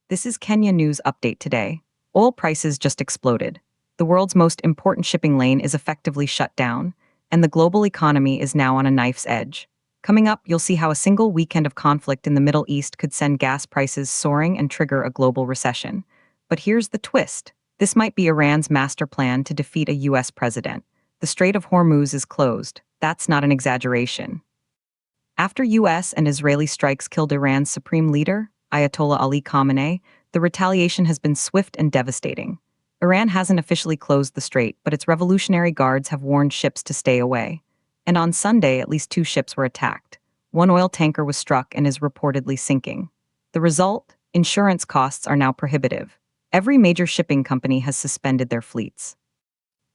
This is Kenya News Update today. Oil prices just exploded. The world's most important shipping lane is effectively shut down, and the global economy is now on a knife's edge. Coming up, you'll see how a single weekend of conflict in the Middle East could send gas prices soaring and trigger a global recession. But here's the twist. This might be Iran's master plan to defeat a U.S. president. The Strait of Hormuz is closed. That's not an exaggeration. After U.S. and Israeli strikes killed Iran's supreme leader, Ayatollah Ali Khamenei, the retaliation has been swift and devastating. Iran hasn't officially closed the strait, but its Revolutionary Guards have warned ships to stay away. And on Sunday, at least 2 ships were attacked. One oil tanker was struck and is reportedly sinking. The result? Insurance costs are now prohibitive. Every major shipping company has suspended their fleets.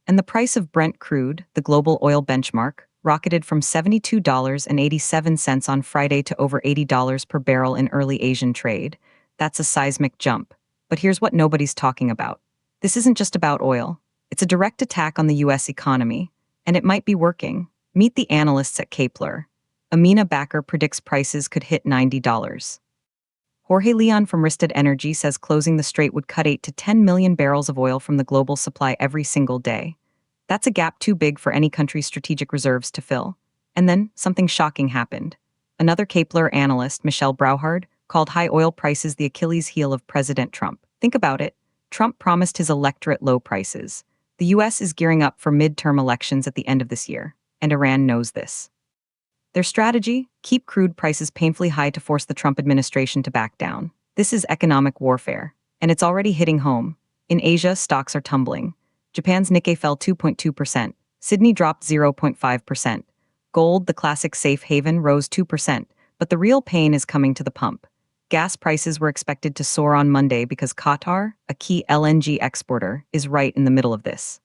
And the price of Brent crude, the global oil benchmark, rocketed from $72.87 on Friday to over $80 per barrel in early Asian trade. That's a seismic jump. But here's what nobody's talking about. This isn't just about oil. It's a direct attack on the U.S. economy, and it might be working. Meet the analysts at Kepler. Amina Backer predicts prices could hit $90. Jorge Leon from Ristad Energy says closing the strait would cut 8 to 10 million barrels of oil from the global supply every single day. That's a gap too big for any country's strategic reserves to fill. And then, something shocking happened. Another Kepler analyst, Michelle Brauhard, called high oil prices the Achilles heel of President Trump. Think about it. Trump promised his electorate low prices. The U.S. is gearing up for midterm elections at the end of this year, and Iran knows this. Their strategy? Keep crude prices painfully high to force the Trump administration to back down. This is economic warfare, and it's already hitting home. In Asia, stocks are tumbling. Japan's Nikkei fell 2.2%. Sydney dropped 0.5%. Gold, the classic safe haven, rose 2%, but the real pain is coming to the pump. Gas prices were expected to soar on Monday because Qatar, a key LNG exporter, is right in the middle of this.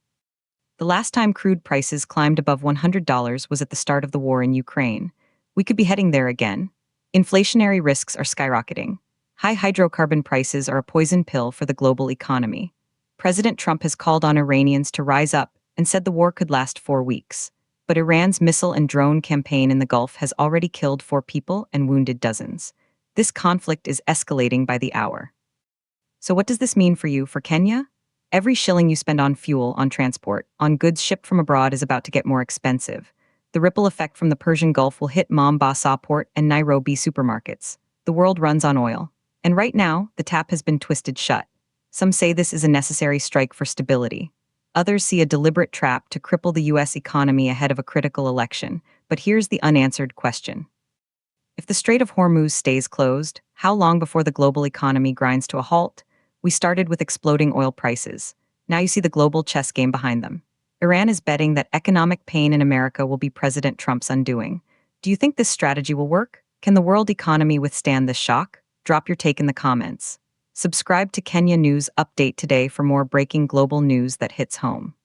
The last time crude prices climbed above $100 was at the start of the war in Ukraine. We could be heading there again. Inflationary risks are skyrocketing. High hydrocarbon prices are a poison pill for the global economy. President Trump has called on Iranians to rise up and said the war could last 4 weeks. But Iran's missile and drone campaign in the Gulf has already killed 4 people and wounded dozens. This conflict is escalating by the hour. So what does this mean for you, for Kenya? Every shilling you spend on fuel, on transport, on goods shipped from abroad is about to get more expensive. The ripple effect from the Persian Gulf will hit Mombasa port and Nairobi supermarkets. The world runs on oil. And right now, the tap has been twisted shut. Some say this is a necessary strike for stability. Others see a deliberate trap to cripple the U.S. economy ahead of a critical election. But here's the unanswered question. If the Strait of Hormuz stays closed, how long before the global economy grinds to a halt? We started with exploding oil prices. Now you see the global chess game behind them. Iran is betting that economic pain in America will be President Trump's undoing. Do you think this strategy will work? Can the world economy withstand this shock? Drop your take in the comments. Subscribe to Kenya News Update today for more breaking global news that hits home.